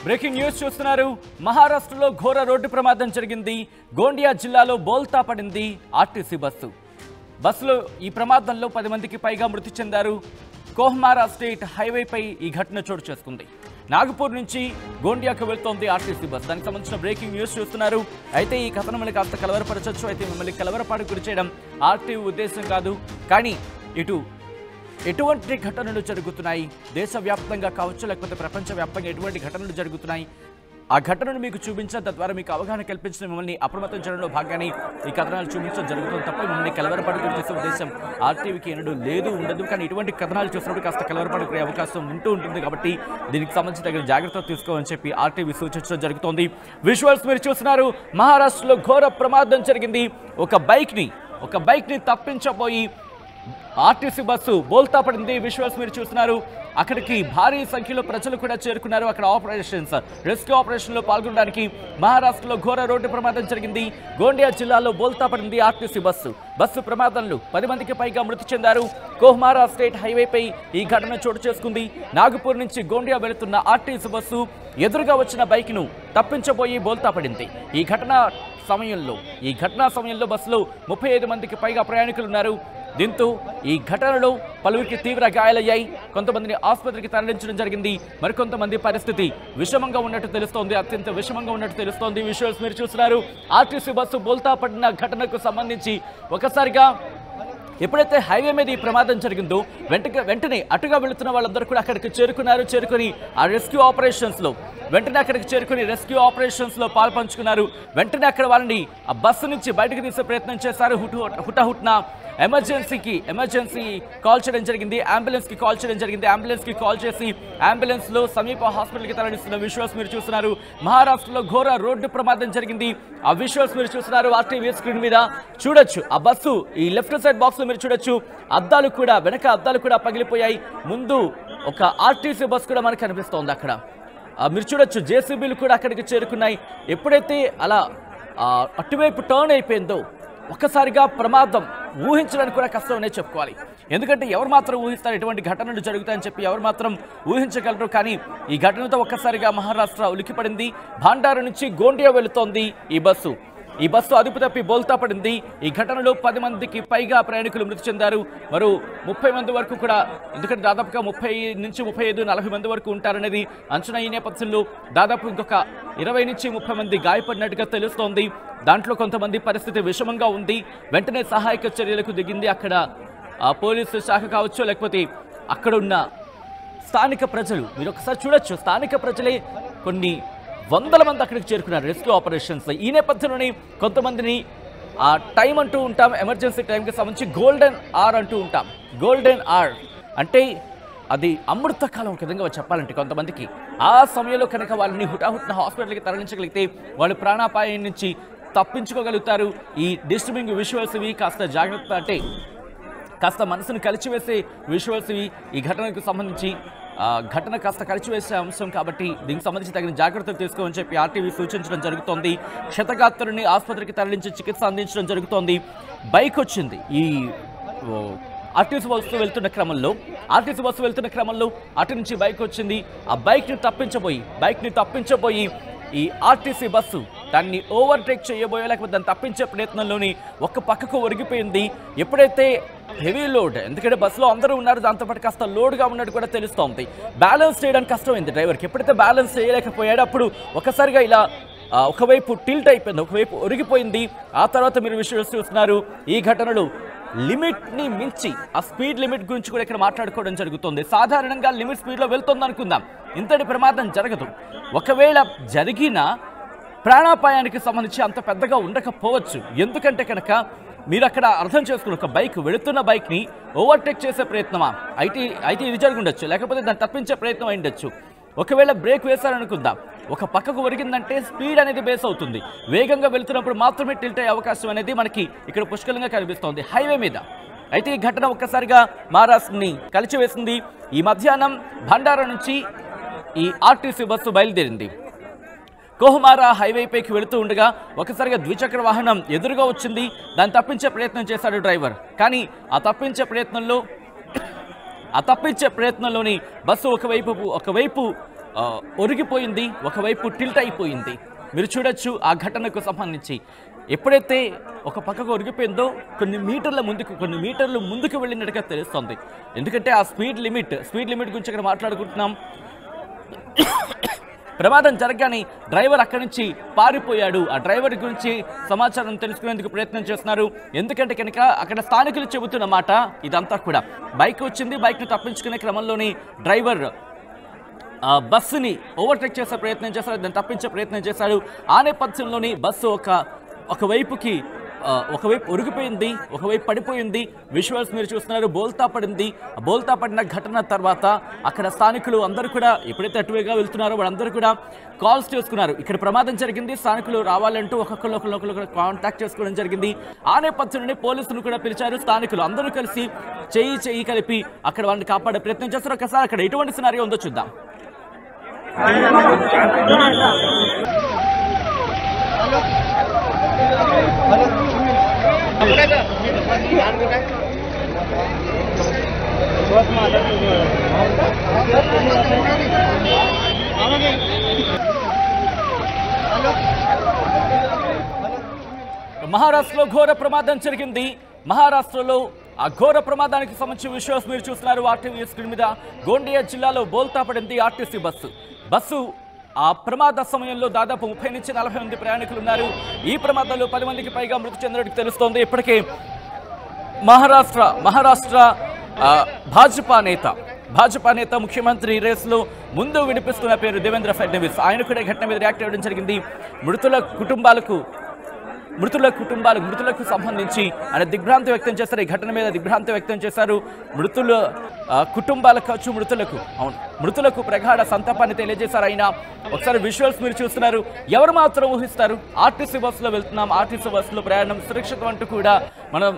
Breaking news చూస్తున్నారు. మహారాష్ట్రలో ఘోర రోడ్డు ప్రమాదం జరిగింది. గోండియా జిల్లాలో బోల్తా పడింది ఆర్టీసీ బస్సులో ఈ ప్రమాదంలో 10 మందికి పైగా మృతి చెందారు. కోహ్మారా స్టేట్ హైవేపై ఈ ఘటన చోటు చేసుకుంది. నాగపూర్ నుంచి గోండియాకు వెళ్తోంది ఆర్టీసీ బస్. దానికి సంబంధించిన బ్రేకింగ్ న్యూస్ చూస్తున్నారు. అయితే ఈ కథనం మిమ్మల్ని కాస్త కలవరపరచొచ్చు. అయితే మిమ్మల్ని కలవరపాటు గురి చేయడం ఆర్టీవీ ఉద్దేశం కాదు. కానీ ఎటువంటి ఘటనలు జరుగుతున్నాయి, దేశవ్యాప్తంగా కావచ్చు లేకపోతే ప్రపంచవ్యాప్తంగా ఎటువంటి ఘటనలు జరుగుతున్నాయి, ఆ ఘటనను మీకు చూపించడం, తద్వారా మీకు అవగాహన కల్పించడం, మిమ్మల్ని అప్రమత్తం చేయడంలో భాగంగానే ఈ కథనాలు చూపించడం జరుగుతుంది తప్ప మిమ్మల్ని కలవరపాటు చేసే ఉద్దేశం ఆర్టీవీకి ఎన్నడూ ఉండదు. కానీ ఇటువంటి కథనాలు చూసినప్పుడు కాస్త కలవరపాటు కురే అవకాశం ఉంటుంది. కాబట్టి దీనికి సంబంధించి తగిన జాగ్రత్తలు తీసుకోవాలని చెప్పి ఆర్టీవీ సూచించడం జరుగుతోంది. విజువల్స్ మీరు చూస్తున్నారు. మహారాష్ట్రలో ఘోర ప్రమాదం జరిగింది. ఒక బైక్ ని తప్పించబోయి ఆర్టీసీ బస్సు బోల్తా పడింది. విజువల్స్ మీరు చూస్తున్నారు. అక్కడికి భారీ సంఖ్యలో ప్రజలు కూడా చేరుకున్నారు. అక్కడ రెస్క్యూ ఆపరేషన్లో పాల్గొనడానికి. మహారాష్ట్రలో ఘోర రోడ్డు ప్రమాదం జరిగింది. గోండియా జిల్లాలో బోల్తా పడింది ఆర్టీసీ బస్సు ప్రమాదంలో 10 మందికి పైగా మృతి చెందారు. కోహ్మారా స్టేట్ హైవేపై ఈ ఘటన చోటు చేసుకుంది. నాగపూర్ నుంచి గోండియా వెళుతున్న ఆర్టీసీ బస్సు ఎదురుగా వచ్చిన బైక్ను తప్పించబోయి బోల్తా పడింది. ఈ ఘటనా సమయంలో బస్సులో 35 మందికి పైగా ప్రయాణికులు ఉన్నారు. దీంతో ఈ ఘటనలో పలువురికి తీవ్ర గాయాలయ్యాయి. కొంతమందిని ఆసుపత్రికి తరలించడం జరిగింది. మరికొంతమంది పరిస్థితి విషమంగా ఉన్నట్టు తెలుస్తోంది. అత్యంత విషమంగా ఉన్నట్టు తెలుస్తోంది. విజువల్స్ మీరు చూస్తున్నారు. ఆర్టీసీ బస్సు బోల్తా పడిన ఘటనకు సంబంధించి ఒక్కసారిగా ఎప్పుడైతే హైవే మీద ఈ ప్రమాదం జరిగిందో వెంటనే అటుగా వెళుతున్న వాళ్ళందరూ కూడా అక్కడికి చేరుకుని ఆ రెస్క్యూ ఆపరేషన్స్లో పాల్పంచుకున్నారు. వెంటనే అక్కడ వాళ్ళని ఆ బస్సు నుంచి బయటకు తీసే ప్రయత్నం చేశారు. హుటాహుట్న ఎమర్జెన్సీ కాల్ చేయడం జరిగింది. అంబులెన్స్కి కాల్ చేసి అంబులెన్స్లో సమీప హాస్పిటల్కి తరలిస్తున్న విజువల్స్ మీరు చూస్తున్నారు. మహారాష్ట్రలో ఘోర రోడ్డు ప్రమాదం జరిగింది. ఆ విజువల్స్ మీరు చూస్తున్నారు. ఆర్టీవీ స్క్రీన్ మీద చూడొచ్చు. ఆ బస్సు ఈ లెఫ్ట్ సైడ్ బాక్స్ లో మీరు చూడొచ్చు. వెనక అద్దాలు కూడా పగిలిపోయాయి. ముందు ఒక ఆర్టీసీ బస్సు కూడా మనకు కనిపిస్తోంది. అక్కడ మీరు చూడొచ్చు. జేసీబీలు కూడా అక్కడికి చేరుకున్నాయి. ఎప్పుడైతే అలా అటువైపు టర్న్ అయిపోయిందో ఒక్కసారిగా ప్రమాదం ఊహించడానికి కూడా కష్టమనే చెప్పుకోవాలి. ఎందుకంటే ఎవరు మాత్రం ఊహిస్తారు ఎటువంటి ఘటనలు జరుగుతాయని చెప్పి ఎవరు మాత్రం ఊహించగలరు. కానీ ఈ ఘటనతో ఒక్కసారిగా మహారాష్ట్ర ఉలిక్కిపడింది. భాండార నుంచి గోండియా వెళుతోంది ఈ బస్సు అదుపు తప్పి బోల్తా పడింది. ఈ ఘటనలో 10 మందికి పైగా ప్రయాణికులు మృతి చెందారు. మరో 30 మంది వరకు కూడా, ఎందుకంటే దాదాపుగా 30 నుంచి 35, 40 మంది వరకు ఉంటారనేది అంచనా. ఈ నేపథ్యంలో దాదాపు ఇంకొక 20 నుంచి 30 మంది గాయపడినట్టుగా తెలుస్తోంది. దాంట్లో కొంతమంది పరిస్థితి విషమంగా ఉంది. వెంటనే సహాయక చర్యలకు దిగింది అక్కడ పోలీసు శాఖ కావచ్చు, లేకపోతే అక్కడున్న స్థానిక ప్రజలు. మీరు ఒకసారి చూడొచ్చు. స్థానిక ప్రజలే కొన్ని వందల మంది అక్కడికి చేరుకున్నారు రెస్క్యూ ఆపరేషన్స్. ఈ నేపథ్యంలోనే కొంతమందిని ఆ టైం అంటూ ఉంటాం, ఎమర్జెన్సీ టైంకి సంబంధించి గోల్డెన్ అవర్ అంటూ ఉంటాం. గోల్డెన్ అవర్ అంటే అది అమృతకాలం ఒక విధంగా చెప్పాలంటే కొంతమందికి. ఆ సమయంలో కనుక వాళ్ళని హుటాహుట్న హాస్పిటల్కి తరలించగలిగితే వాళ్ళు ప్రాణాపాయం నుంచి తప్పించుకోగలుగుతారు. ఈ డిస్టర్బింగ్ విజువల్స్ ఇవి కాస్త మనసును కలిచివేసే విజువల్స్ ఇవి. ఈ ఘటనకు సంబంధించి ఘటన కాస్త కలిచివేసే అంశం కాబట్టి దీనికి సంబంధించి తగిన జాగ్రత్తలు తీసుకోమని చెప్పి ఆర్టీవీ సూచించడం జరుగుతోంది. క్షతగాత్రుని ఆసుపత్రికి తరలించి చికిత్స అందించడం జరుగుతోంది. బైక్ వచ్చింది. ఈ ఆర్టీసీ బస్సు వెళ్తున్న క్రమంలో అటు నుంచి బైక్ వచ్చింది. ఆ బైక్ని తప్పించబోయి ఈ ఆర్టీసీ బస్సు దాన్ని ఓవర్టేక్ చేయబోయే లేకపోతే దాన్ని తప్పించే ప్రయత్నంలోని ఒక పక్కకు ఒరిగిపోయింది. ఎప్పుడైతే హెవీ లోడ్, ఎందుకంటే బస్సులో అందరూ ఉన్నారు, దాంతోపాటు కాస్త లోడ్గా ఉన్నట్టు కూడా తెలుస్తోంది. బ్యాలెన్స్ చేయడానికి కష్టమైంది డ్రైవర్కి. ఎప్పుడైతే బ్యాలెన్స్ చేయలేకపోయాడో అప్పుడు ఒకసారిగా ఇలా ఒకవైపు టిల్ట్ అయిపోయింది, ఒకవైపు ఒరిగిపోయింది. ఆ తర్వాత మీరు విషయాలు చూస్తున్నారు. ఈ ఘటనలో లిమిట్ని మించి ఆ స్పీడ్ లిమిట్ గురించి కూడా ఇక్కడ మాట్లాడుకోవడం జరుగుతుంది. సాధారణంగా లిమిట్ స్పీడ్లో వెళ్తుంది అనుకుందాం, ఇంతటి ప్రమాదం జరగదు. ఒకవేళ జరిగినా ప్రాణాపాయానికి సంబంధించి అంత పెద్దగా ఉండకపోవచ్చు. ఎందుకంటే కనుక మీరు అక్కడ అర్థం చేసుకుని ఒక వెళుతున్న బైక్ని ఓవర్టేక్ చేసే ప్రయత్నమా అయితే ఇది జరిగి ఉండొచ్చు, లేకపోతే దాన్ని తప్పించే ప్రయత్నం అయి ఉండొచ్చు. ఒకవేళ బ్రేక్ వేశారనుకుందాం, ఒక పక్కకు ఒరిగిందంటే స్పీడ్ అనేది బేస్ అవుతుంది. వేగంగా వెళుతున్నప్పుడు మాత్రమే టిల్ట్ అయ్యే అవకాశం అనేది మనకి ఇక్కడ పుష్కలంగా కనిపిస్తోంది హైవే మీద. అయితే ఈ ఘటన ఒక్కసారిగా మహారాష్ట్రని కలిచివేసింది. ఈ మధ్యాహ్నం భండారా నుంచి ఈ ఆర్టీసీ బస్సు బయలుదేరింది. కోహ్మారా హైవేపైకి వెళుతూ ఉండగా ఒకసారిగా ద్విచక్ర వాహనం ఎదురుగా వచ్చింది. దాన్ని తప్పించే ప్రయత్నం చేశాడు డ్రైవర్. కానీ ఆ తప్పించే ప్రయత్నంలోని బస్సు ఒకవైపు ఒరిగిపోయింది, ఒకవైపు టిల్ట్ అయిపోయింది. మీరు చూడొచ్చు ఆ ఘటనకు సంబంధించి. ఎప్పుడైతే ఒక పక్కకు ఒరిగిపోయిందో కొన్ని మీటర్లు ముందుకు వెళ్ళినట్టుగా తెలుస్తుంది. ఎందుకంటే ఆ స్పీడ్ లిమిట్ గురించి ఇక్కడ మాట్లాడుకుంటున్నాం. ప్రమాదం జరగగానే డ్రైవర్ అక్కడి నుంచి పారిపోయాడు. ఆ డ్రైవర్ గురించి సమాచారం తెలుసుకునేందుకు ప్రయత్నం చేస్తున్నారు. ఎందుకంటే కనుక అక్కడ స్థానికులు చెబుతున్న మాట ఇదంతా కూడా బైక్ వచ్చింది, బైక్ని తప్పించుకునే క్రమంలోని డ్రైవర్ బస్సుని ఓవర్టేక్ చేసే ప్రయత్నం చేశాడు, దాన్ని తప్పించే ప్రయత్నం చేశాడు. ఆ నేపథ్యంలోని బస్సు ఒకవైపు ఒరిగిపోయింది, ఒకవైపు పడిపోయింది. విజువల్స్ మీరు చూస్తున్నారు. బోల్తా పడిన ఘటన తర్వాత అక్కడ స్థానికులు అందరూ కూడా ఎప్పుడైతే అటువైగా వెళ్తున్నారో వాళ్ళందరూ కూడా కాల్స్ చేసుకున్నారు. ఇక్కడ ప్రమాదం జరిగింది, స్థానికులు రావాలంటూ ఒకళ్ళు కాంటాక్ట్ చేసుకోవడం జరిగింది. ఆ నేపథ్యంలోనే పోలీసులు కూడా పిలిచారు. స్థానికులు అందరూ కలిసి చెయ్యి కలిపి అక్కడ వాళ్ళని కాపాడే ప్రయత్నం చేస్తారు. ఒకసారి అక్కడ ఎటువంటి సినారియో ఉందో చూద్దాం. మహారాష్ట్రలో ఘోర ప్రమాదం జరిగింది. మహారాష్ట్రలో ఆ ఘోర ప్రమాదానికి సంబంధించిన విషయాలు మీరు చూస్తున్నారు ఆర్టీవీ స్క్రీన్ మీద. గోండియా జిల్లాలో బోల్తా పడింది ఆర్టీసీ బస్సు. ఆ ప్రమాద సమయంలో దాదాపు 30 నుంచి 40 మంది ప్రయాణికులు ఉన్నారు. ఈ ప్రమాదంలో 10 మందికి పైగా మృతి చెందినట్టు తెలుస్తోంది. ఇప్పటికే మహారాష్ట్ర భాజపా నేత ముఖ్యమంత్రి రేసులో ముందు వినిపిస్తున్న పేరు దేవేంద్ర ఫడ్నవీస్. ఆయన కూడా ఘటన మీద రియాక్ట్ అవ్వడం జరిగింది. మృతులకు సంబంధించి ఆయన దిగ్భ్రాంతి వ్యక్తం చేశారు. ఈ ఘటన మీద దిగ్భ్రాంతి వ్యక్తం చేశారు. మృతులకు ప్రగాఢ సంతాపాన్ని తెలియజేశారు ఆయన. ఒకసారి విజువల్స్ మీరు చూస్తున్నారు. ఎవరు మాత్రం ఊహిస్తారు ఆర్టీసీ బస్సులో వెళ్తున్నాం, ఆర్టీసీ బస్సులో ప్రయాణం సురక్షితం అంటూ కూడా మనం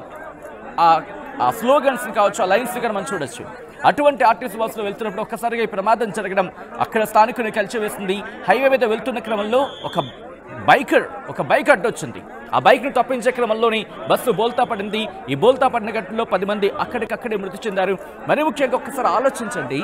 ఆ స్లోగన్స్ కావచ్చు, ఆ లైన్స్ కూడా మనం చూడొచ్చు. అటువంటి ఆర్టీసీ బస్సులో వెళ్తున్నప్పుడు ఒక్కసారిగా ఈ ప్రమాదం జరగడం అక్కడ స్థానికుని కలిచివేసింది. హైవే మీద వెళ్తున్న క్రమంలో ఒక బైక్ అడ్డొచ్చింది. ఆ బైక్ను తప్పించే క్రమంలోని బస్సు బోల్తా పడింది. ఈ బోల్తా పడిన ఘటనలో 10 మంది అక్కడికక్కడే మృతి చెందారు. మరి ముఖ్యంగా ఒక్కసారి ఆలోచించండి,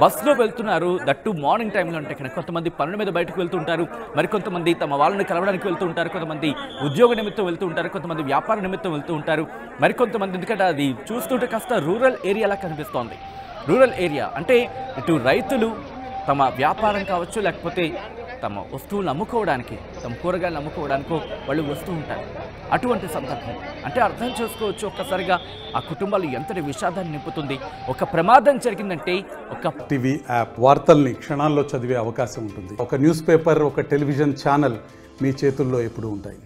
బస్సులో వెళ్తున్నారు, దట్టు మార్నింగ్ టైంలో. అంటే ఇక్కడ కొంతమంది పనుల మీద బయటకు వెళ్తుంటారు, మరికొంతమంది తమ వాళ్ళని కలవడానికి వెళ్తూ ఉంటారు, కొంతమంది ఉద్యోగ నిమిత్తం వెళ్తూ ఉంటారు, కొంతమంది వ్యాపార నిమిత్తం వెళ్తూ ఉంటారు, మరికొంతమంది ఎందుకంటే అది చూస్తుంటే కాస్త రూరల్ ఏరియాలా కనిపిస్తోంది. రూరల్ ఏరియా అంటే ఇటు రైతులు తమ వ్యాపారం కావచ్చు, లేకపోతే తమ వస్తువులను అమ్ముకోవడానికి, తమ కూరగాయలు అమ్ముకోవడానికో వాళ్ళు వస్తూ ఉంటారు. అటువంటి సందర్భం అంటే అర్థం చేసుకోవచ్చు ఒక్కసారిగా ఆ కుటుంబాలు ఎంతటి విషాదాన్ని నింపుతుంది. ఒక ప్రమాదం జరిగిందంటే ఒక టీవీ యాప్ వార్తల్ని క్షణాల్లో చదివే అవకాశం ఉంటుంది. ఒక న్యూస్ పేపర్, ఒక టెలివిజన్ ఛానల్ మీ చేతుల్లో ఎప్పుడూ ఉంటాయి.